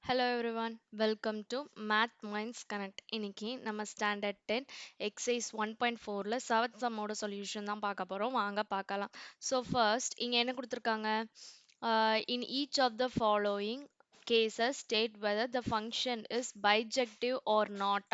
Hello everyone, welcome to Math Minds Connect. இன்னைக்கு நம்ம standard 10 exercise 1.4ல seventh சம்மோட solution தான் பார்க்க போறோம். வாங்க பார்க்கலாம். ஸோ ஃபர்ஸ்ட் இங்க என்ன கொடுத்துருக்காங்க? In each of the following cases state whether the function is bijective or not.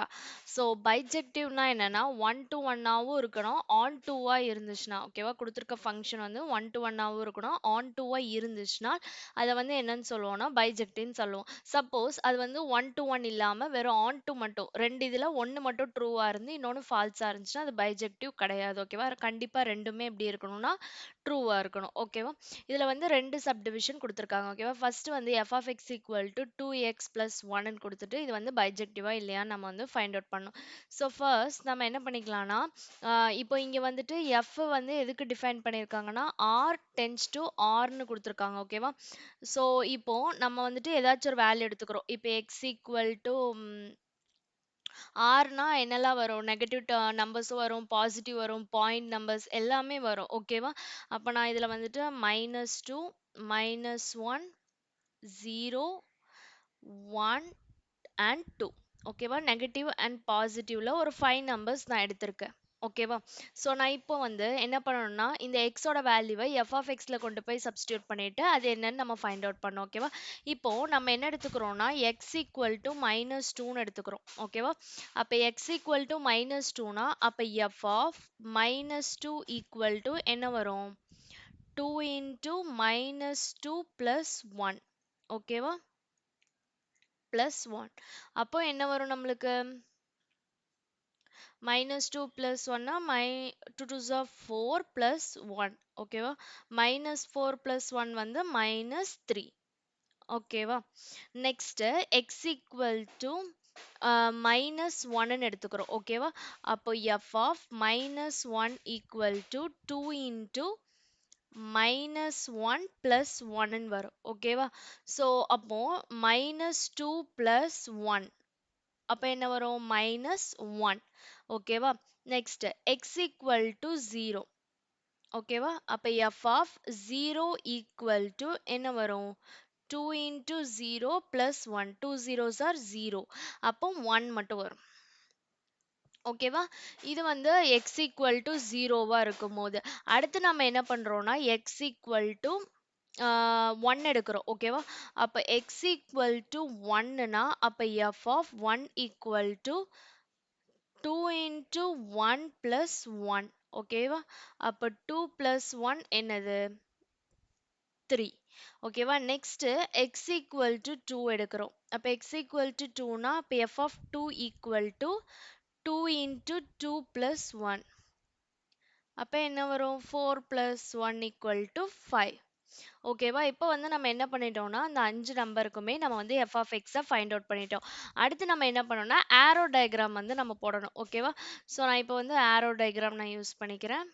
So பைஜெக்டிவ்னா என்னன்னா ஒன் டு ஒன்னாவும் இருக்கணும் ஆன் டூவா இருந்துச்சுன்னா ஓகேவா கொடுத்துருக்க ஃபங்க்ஷன் வந்து ஒன் டு ஒன்னாவும் இருக்கணும் ஆன் டூவா இருந்துச்சுன்னா அதை வந்து என்னன்னு சொல்லுவோம்னா பைஜெக்டிவ்னு சொல்லுவோம். சப்போஸ் அது வந்து ஒன் டு ஒன் இல்லாம வெறும் ஆன் டு மட்டும் ரெண்டு இதுல ஒன்னு மட்டும் ட்ரூவா இருந்து இன்னொன்னு ஃபால்ஸா இருந்துச்சுன்னா அது பைஜெக்டிவ் கிடையாது. ஓகேவா கண்டிப்பா ரெண்டுமே எப்படி இருக்கணும்னா ட்ரூவா இருக்கணும். ஓகேவா இதுல வந்து ரெண்டு சப்டிவிஷன் கொடுத்துருக்காங்க. ஓகேவா ஃபர்ஸ்ட் வந்து f of x equal to 2x plus ஒன்னு கொடுத்துட்டு இது வந்து பைஜெக்டிவா இல்லையான்னு நம்ம வந்து ஃபைண்ட் அவுட் பண்ணணும். ஸோ ஃபர்ஸ்ட் நம்ம என்ன பண்ணிக்கலாம்னா இப்போ இங்க வந்துட்டு எஃப் வந்து எதுக்கு டிஃபைன் பண்ணியிருக்காங்கன்னா ஆர் டென்ஸ் டு ஆர்னு கொடுத்துருக்காங்க. ஓகேவா ஸோ இப்போ நம்ம வந்துட்டு ஏதாச்சும் ஒரு வேல்யூ எடுத்துக்கிறோம். இப்போ எக்ஸ் ஈக்குவல் டு ஆர்னா என்னெல்லாம் வரும்? நெகட்டிவ் நம்பர்ஸும் வரும், பாசிட்டிவ் வரும், பாயிண்ட் நம்பர்ஸ் எல்லாமே வரும். ஓகேவா அப்போ நான் இதில் வந்துட்டு -2 -1 0 1 அண்ட் 2 ஓகேவா நெகட்டிவ் அண்ட் பாசிட்டிவ்ல ஒரு 5 நம்பர்ஸ் நான் எடுத்திருக்கேன். ஓகேவா ஸோ நான் இப்போ வந்து என்ன பண்ணணும்னா இந்த எக்ஸோட வேல்யூவை எஃப் ஆஃப் எக்ஸ்ல கொண்டு போய் சப்ஸ்டியூட் பண்ணிட்டு அது என்னன்னு நம்ம ஃபைண்ட் அவுட் பண்ணோம். ஓகேவா இப்போ நம்ம என்ன எடுத்துக்கிறோம்னா எக்ஸ் ஈக்குவல் டு -2ன்னு எடுத்துக்கிறோம். ஓகேவா அப்போ எக்ஸ் ஈக்குவல் டு -2னா அப்போ எஃப் ஆஃப் -2 ஈக்குவல் டு என்ன வரும்? 2 இன்ட்டு -2 ப்ளஸ் 1 ஓகேவா ப்ளஸ் 1 அப்போ என்ன வரும் நம்மளுக்கு? -2 plus 1 னா 2 2s are 4 plus 1 ஓகேவா -4 plus 1 வந்து -3 ஓகேவா நெக்ஸ்ட் x equal to -1 ன்னு எடுத்துக்கிறோம். ஓகேவா அப்போ f of -1 equal to 2 into -1 plus 1 ன்னு வரும். ஓகேவா ஸோ அப்போ -2 plus 1 அப்போ என்ன வரும்? -1 ஓகேவா நெக்ஸ்ட் x equal to 0 ஓகேவா அப்போ f of 0 equal to என்ன வரும்? 2 into 0 plus 1 2 zeros are 0 அப்போ 1 மட்டும் வரும். ஓகேவா இது வந்து x equal to 0வா இருக்கும் போது அடுத்து நம்ம என்ன பண்றோம்னா x equal to 1 எடுக்கிறோம். ஓகேவா அப்போ x equal to 1னா அப்போ f of 1 equal to 2 into 1 plus 1 ஓகேவா அப்போ 2 plus 1 என்னது? 3 ஓகேவா நெக்ஸ்ட் x equal to 2 எடுக்கிறோம். அப்போ x equal to 2னா அப்போ f of 2 equal to 2 into 2 plus 1 அப்போ என்ன வரும்? 4 plus 1 equal to 5 ஓகேவா இப்போ வந்து நம்ம என்ன பண்ணிட்டோம்னா அந்த 5 நம்பருக்குமே நம்ம வந்து f of x find out பண்ணிட்டோம். அடுத்து நம்ம என்ன பண்ணோம்னா ஆரோ டயக்ராம் வந்து நம்ம போடணும். ஓகேவா ஸோ நான் இப்போ வந்து ஆரோ டயக்ராம் நான் யூஸ் பண்ணிக்கிறேன்.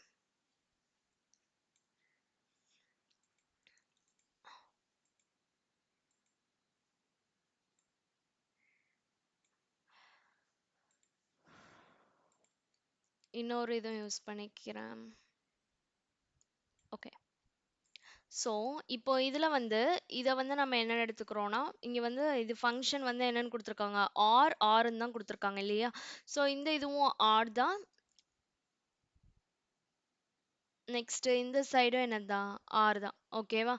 இன்னொரு இதுவும் யூஸ் பண்ணிக்கிறேன். ஓகே ஸோ இப்போ இதில் வந்து இதை வந்து நம்ம என்ன எடுத்துக்கிறோம்னா இங்கே வந்து இது ஃபங்க்ஷன் வந்து என்னன்னு கொடுத்துருக்காங்க ஆர்ன்னு தான் கொடுத்துருக்காங்க இல்லையா ஸோ இந்த இதுவும் ஆர் தான் நெக்ஸ்ட் இந்த சைடும் என்னதான் ஆர் தான். ஓகேவா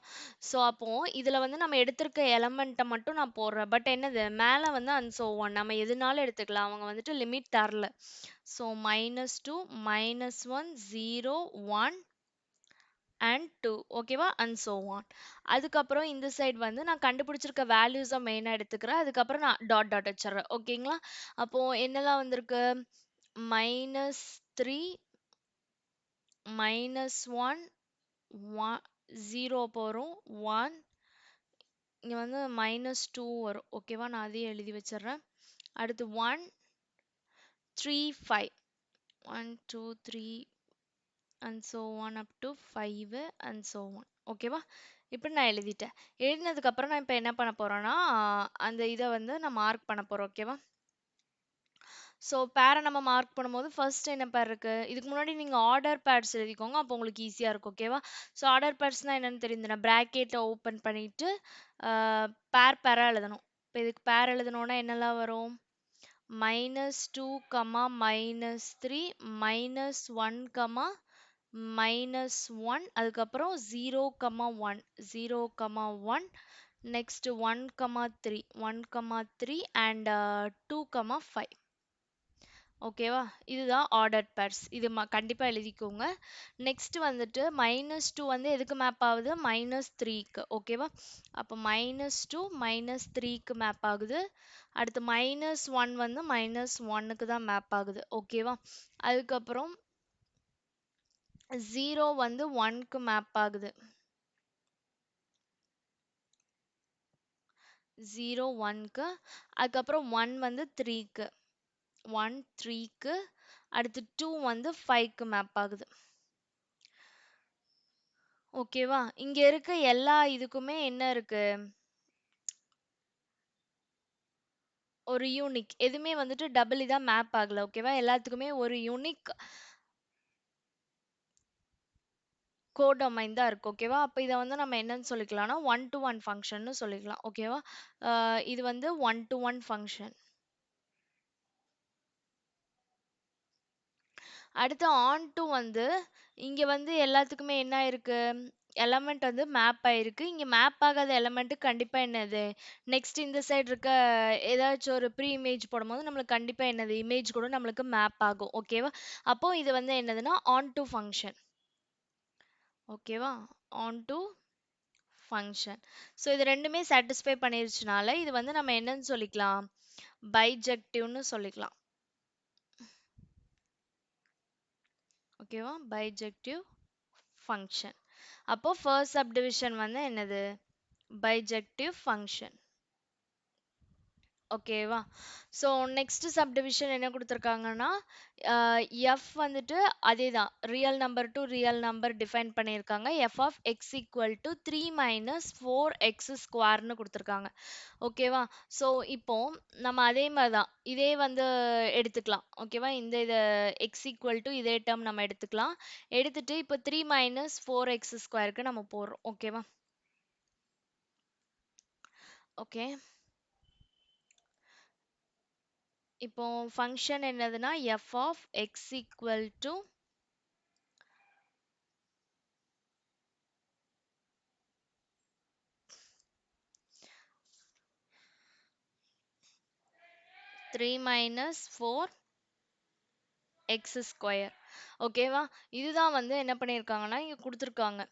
ஸோ அப்போ இதில் வந்து நம்ம எடுத்திருக்க எலமெண்ட்டை மட்டும் நான் போடுறேன். பட் என்னது மேலே வந்து அண்ட் ஸோ ஒன் நம்ம எதுனாலும் எடுத்துக்கலாம். அவங்க வந்துட்டு லிமிட் தரல. ஸோ -2 -1 0 1 and 2 ஓகேவா and so on அதுக்கப்புறம் இந்த சைடு வந்து நான் கண்டுபிடிச்சிருக்க வேல்யூஸை மெயினாக எடுத்துக்கிறேன். அதுக்கப்புறம் நான் டாட் டாட் வச்சிடுறேன். ஓகேங்களா அப்போ என்னெல்லாம் வந்திருக்கு? -3 -1 0 போகிறோம் 1 இங்கே வந்து -2 வரும். ஓகேவா நான் அதையும் எழுதி வச்சிடுறேன். அடுத்து 1 3 5 1 2 3 and so on up to 5 and so on ஓகேவா இப்படி நான் எழுதிட்டேன். எழுதினதுக்கு அப்புறம் நான் இப்போ என்ன பண்ண போறேன்னா அந்த இதை வந்து நான் மார்க் பண்ண போறேன். ஓகேவா ஸோ பேரை நம்ம மார்க் பண்ணும்போது ஃபர்ஸ்ட் என்ன பேர் இருக்கு? இதுக்கு முன்னாடி நீங்கள் ஆர்டர் பேர்ஸ் எழுதிக்கோங்க. அப்போ உங்களுக்கு ஈஸியாக இருக்கும். ஓகேவா ஸோ ஆர்டர் பேர்ஸ்னால் என்னன்னு தெரியுது நான் ப்ராக்கெட்டை ஓப்பன் பண்ணிட்டு பேராக எழுதணும். இப்போ இதுக்கு பேர் எழுதணும்னா என்னெல்லாம் வரும்? -2, -3, -1, -1, அதுக்கப்புறம் 0, 1, 0, 1, next 1, 3, 1, 3 and 2, 5. ஓகேவா? இதுதான் ஆர்டர்ட் பேர்ஸ். இது கண்டிப்பா எழுதிக்கோங்க. நெக்ஸ்ட் வந்துட்டு -2 வந்து எதுக்கு மேப் ஆகுது? -3க்கு. ஓகேவா? அப்போ -2 -3க்கு மேப் ஆகுது. அடுத்து -1 வந்து -1க்கு தான் மேப் ஆகுது. ஓகேவா? அதுக்கப்புறம் 0 வந்து 1க்கு மேப் ஆகுது. 0 1க்கு. அதுக்கப்புறம் 1 வந்து 3க்கு. 1 3க்கு. அடுத்து 2 வந்து 5க்கு மேப் ஆகுது. ஓகேவா? இங்க இருக்க எல்லா இதுக்குமே என்ன இருக்கு? ஒரு யூனிக். எதுவுமே வந்துட்டு டபுள் இதா மேப் ஆகல. ஓகேவா? எல்லாத்துக்குமே ஒரு யூனிக் கோடொமைன் தான் இருக்கு. ஓகேவா? அப்ப இத வந்து நம்ம என்னன்னு சொல்லிக்கலாம்னா, ஒன் டு ஒன் ஃபங்ஷன்னு சொல்லிக்கலாம். ஓகேவா? இது வந்து ஒன் டு ஒன் ஃபங்ஷன். அடுத்து ஆன் டு வந்து இங்க வந்து எல்லாத்துக்குமே என்ன ஆயிருக்கு? எலமெண்ட் வந்து மேப் ஆயிருக்கு. இங்க மேப் ஆகாத எலமெண்ட் கண்டிப்பா என்னது? நெக்ஸ்ட் இந்த சைடு இருக்க ஏதாச்சும் ஒரு ப்ரீ இமேஜ் போடும்போது நம்மளுக்கு கண்டிப்பா என்னது? இமேஜ் கூட நம்மளுக்கு மேப் ஆகும். ஓகேவா? அப்போ இது வந்து என்னதுன்னா ஆன் டு ஃபங்ஷன். ஓகேவா? On to function. ஸோ இது ரெண்டுமே சாட்டிஸ்ஃபை பண்ணிருச்சுனால இது வந்து நம்ம என்னன்னு சொல்லிக்கலாம்? பைஜெக்டிவ்னு சொல்லிக்கலாம். ஓகேவா? Bijective function. அப்போ ஃபர்ஸ்ட் சப்டிவிஷன் வந்து என்னது? Bijective function. ஓகேவா? ஸோ நெக்ஸ்ட் சப்டிவிஷன் என்ன கொடுத்துருக்காங்கன்னா எஃப் வந்துட்டு அதே தான் real number to real number define பண்ணியிருக்காங்க. F of x equal to 3 minus 4x ஸ்கொயர்னு கொடுத்துருக்காங்க. ஓகேவா? ஸோ இப்போ நம்ம அதே மாதிரி தான் இதே வந்து எடுத்துக்கலாம். ஓகேவா? இதை எக்ஸ் ஈக்குவல் டு இதே டேர்ம் நம்ம எடுத்துக்கலாம். எடுத்துட்டு இப்போ 3 மைனஸ் 4x ஸ்கொயருக்கு நம்ம போடுறோம். ஓகேவா? ஓகே. இப்போ ஃபங்க்ஷன் என்னதுன்னா f of x equal to 3 minus 4x square. ஓகேவா? இதுதான் வந்து என்ன பண்ணியிருக்காங்கன்னா இங்க கொடுத்துருக்காங்க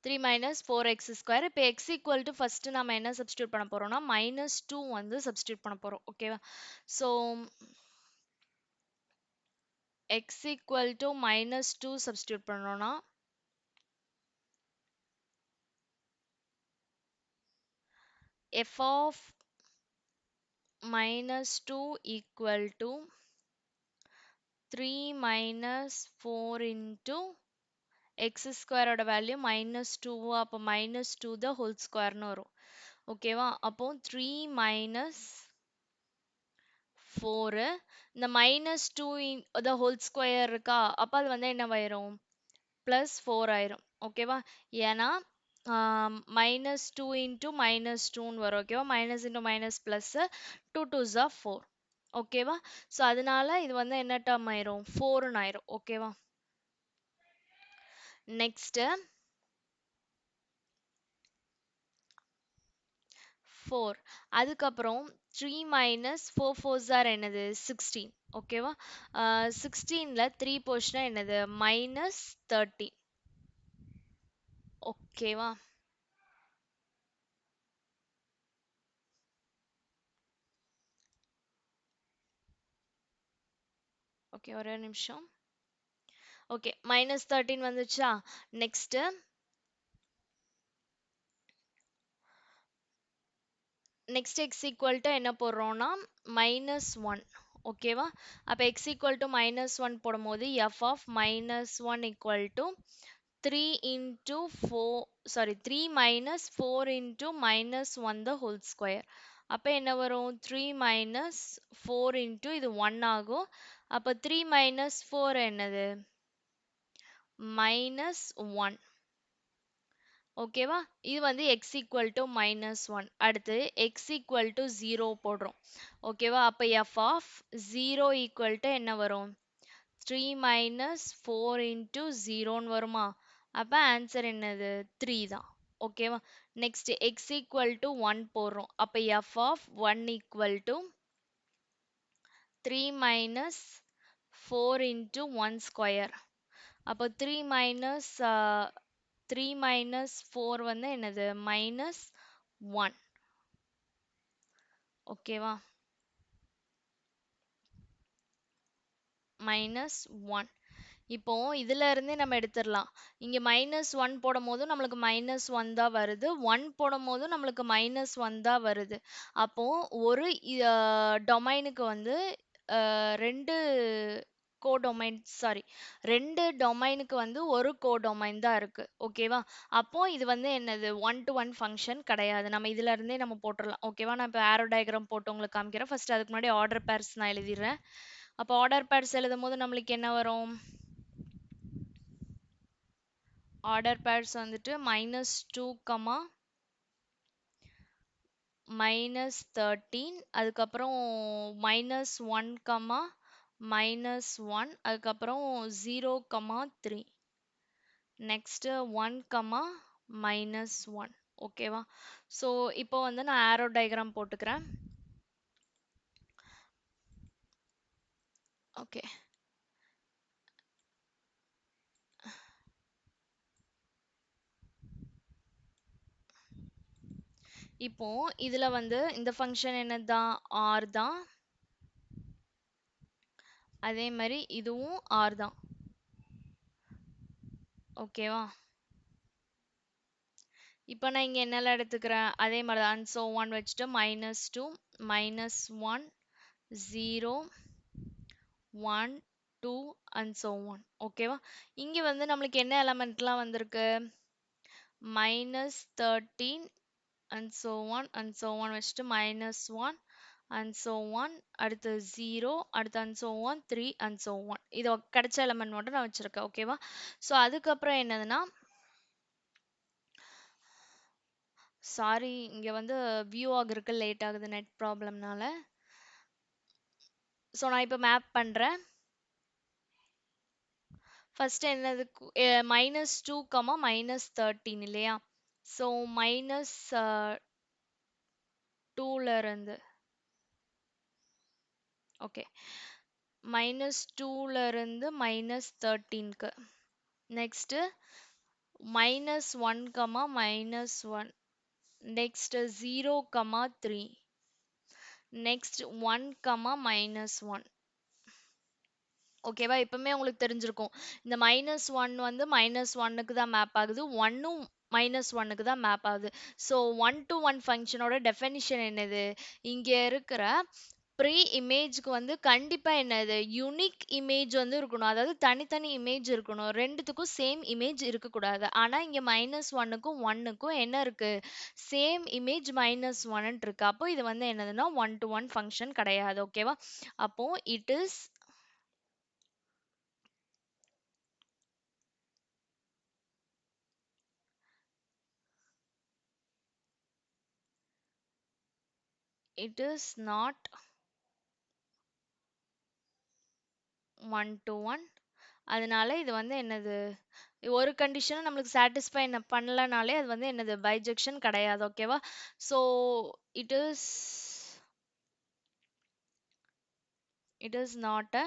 3 மைனஸ் 4x ஸ்கொயர். இப்போ x ஈக்குவல் டு ஃபர்ஸ்ட் நம்ம என்ன சப்ஸ்டியூட் பண்ண போறோம்னா -2 வந்து சப்ஸ்டியூட் பண்ண போறோம். ஓகேவா? So x equal to -2 substitute பண்ணோம்னா f of -2 equal to 3 minus 4 into x ஸ்கொயரோட வேல்யூ -2 அப்போ -2 த ஹோல் ஸ்கொயர்னு வரும். ஓகேவா? அப்போ 3 மைனஸ் 4 இந்த -2 த ஹோல் ஸ்கொயர் இருக்கா? அப்போ அது வந்து என்னவாயிரும்? +4 ஆயிரும். ஓகேவா? ஏன்னா -2 இன்ட்டு -2ன்னு வரும். ஓகேவா? Minus into minus plus 2 2s are 4. ஓகேவா? ஸோ அதனால இது வந்து என்ன டேர்ம் ஆயிரும்? 4ன்னு ஆயிரும். ஓகேவா? நெக்ஸ்ட் 4. அதுக்கப்புறம் 3 மைனஸ் 4 4s ஆர் என்னது? 16. ஓகேவா? 16ல 3 போச்சுன்னா என்னது? -13. ஓகேவா? ஓகே ஒரே நிமிஷம். ஓகே -13 வந்துச்சா? நெக்ஸ்ட் x ஈக்குவல் டு என்ன போடுறோம்னா -1. ஓகேவா? அப்போ x ஈக்குவல் டு -1 போடும்போது f of -1 equal to 3 into 4 sorry 3 minus 4 into -1 the whole square. அப்போ என்ன வரும்? 3 மைனஸ் 4 இன்ட்டு இது 1 ஆகும். அப்போ 3 மைனஸ் 4 என்னது? -1. ஓகேவா? இது வந்து x ஈக்குவல் டு -1. அடுத்து x ஈக்குவல் டு 0 போடுறோம். ஓகேவா? அப்ப f ஆஃப் 0 ஈக்குவல் டு என்ன வரும்? 3 மைனஸ் 4 இன்ட்டு 0ன்னு வருமா? அப்ப ஆன்சர் என்னது? 3 தான். ஓகேவா? நெக்ஸ்ட் x ஈக்குவல் டு 1 போடுறோம். அப்ப f of 1 equal to 3 minus 4 into 1 square. அப்போ 3 மைனஸ் 4 வந்து என்னது? -1. ஓகேவா? -1. இப்போ இதுல இருந்தே நம்ம எடுத்துடலாம். இங்க -1 போடும்போது நம்மளுக்கு -1 தான் வருது. 1 போடும்போது நம்மளுக்கு -1 தான் வருது. அப்போ ஒரு டொமைனுக்கு வந்து 2 கோடொமைன் சாரி 2 டொமைனுக்கு வந்து ஒரு கோடொமைன் தான் இருக்கு. ஓகேவா? அப்போ இது வந்து என்னது? ஒன் டு ஒன் ஃபங்க்ஷன் கிடையாது. நம்ம இதுல இருந்தே நம்ம போட்டுறலாம். ஓகேவா? நான் இப்போ ஆரோ டயக்ராம் போட்டு உங்களுக்கு காமிக்கிறேன். ஃபர்ஸ்ட் அதுக்கு முன்னாடி ஆர்டர் பேர்ஸ் நான் எழுதிடுறேன். அப்போ ஆர்டர் பேர்ஸ் எழுதும் போது நம்மளுக்கு என்ன வரும்? ஆர்டர் பேர்ஸ் வந்துட்டு -2, -13, அதுக்கப்புறம் -1, -1, அதுக்கப்புறம் 0, 3, நெக்ஸ்ட் 1, -1. ஓகேவா? ஸோ இப்போ வந்து நான் ஆரோ டயக்ராம் போட்டுக்கிறேன். ஓகே. இப்போ இதுல வந்து இந்த ஃபங்க்ஷன் என்னதான்? R தான். அதே மாதிரி இதுவும் R தான். ஓகேவா? இப்போ நான் இங்க என்னெல்லாம் எடுத்துக்கிறேன்? அதே மாதிரி தான். ஸோ 1 வச்சுட்டு -2, -1, 0, 1, 2 அண்ட் so on. ஓகேவா? இங்க வந்து நம்மளுக்கு என்ன எலமெண்ட்லாம் வந்திருக்கு? -13 and so on and so on வச்சுட்டு -1 and so on, அடுத்து 0, அடுத்து and so on, 3 and so on. இது கிடைச்ச எலமெண்ட் மட்டும் நான் வச்சிருக்கேன். ஓகேவா? ஸோ அதுக்கப்புறம் என்னதுன்னா, சாரி இங்க வந்து வியூ ஆகுறதுக்கு லேட் ஆகுது நெட் ப்ராப்ளம்னால. ஸோ நான் இப்போ மேப் பண்றேன். ஃபர்ஸ்ட் என்னது? -2, -13 இல்லையா? ஸோ -2ல இருந்து ஓகே -2ல இருந்து -13க்கு. நெக்ஸ்ட் -1, -1. நெக்ஸ்ட் 0, 3. நெக்ஸ்ட் 1, -1. ஓகேவா? இப்பவுமே உங்களுக்கு தெரிஞ்சிருக்கும். இந்த -1 வந்து -1க்கு தான் மேப் ஆகுது. 1ம் -1க்கு தான் மேப் ஆகுது. ஸோ 1 to 1 ஃபங்க்ஷனோட டெஃபினிஷன் என்னது? இங்க இருக்கிற ப்ரீ இமேஜ்க்கு வந்து கண்டிப்பா என்னது? யுனிக் இமேஜ் வந்து இருக்கணும். அதாவது தனித்தனி இமேஜ் இருக்கணும். ரெண்டுத்துக்கும் சேம் இமேஜ் இருக்கக்கூடாது. ஆனா இங்க -1க்கும் 1க்கும் என்ன இருக்கு? சேம் இமேஜ் -1 இருக்கு. அப்போ இது வந்து என்னதுன்னா 1 to 1 ஃபங்க்ஷன் கிடையாது. ஓகேவா? அப்போ it is not 1 to 1. அதனால இது வந்து என்னது? ஒரு கண்டிஷனும் நம்மளுக்கு சாட்டிஸ்ஃபை பண்ணலனாலே அது வந்து என்னது? பைஜெக்ஷன் கிடையாது. ஓகேவா? So it is it is not a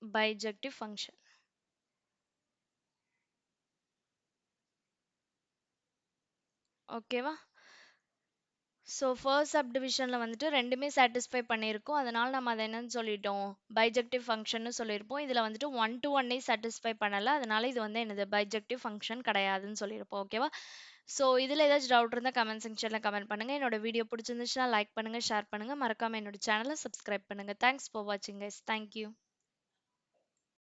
bijective function. ஓகேவா? ஸோ ஃபர்ஸ்ட் சப்டிவிஷன்ல வந்துட்டு ரெண்டுமே சாட்டிஸ்ஃபை பண்ணியிருக்கோம். அதனால நம்ம அதை என்னன்னு சொல்லிட்டோம்? பைஜெக்டிவ் ஃபங்க்ஷன்னு சொல்லியிருப்போம். இதில் வந்துட்டு 1 to 1 சாட்டிஸ்ஃபை பண்ணல. அதனால இது வந்து என்னது? பைஜெக்டிவ் ஃபங்க்ஷன் கிடையாதுன்னு சொல்லியிருப்போம். ஓகேவா? ஸோ இதில் ஏதாச்சும் டவுட் இருந்தால் கமெண்ட் செக்ஷனில் கமெண்ட் பண்ணுங்கள். என்னோட வீடியோ பிடிச்சிருந்துச்சுன்னா லைக் பண்ணுங்கள், ஷேர் பண்ணுங்கள். மறக்காமல் என்னோட சேனலை சப்ஸ்கிரைப் பண்ணுங்கள். தேங்க்ஸ் ஃபார் வாட்சிங் கைஸ். தேங்க்யூ.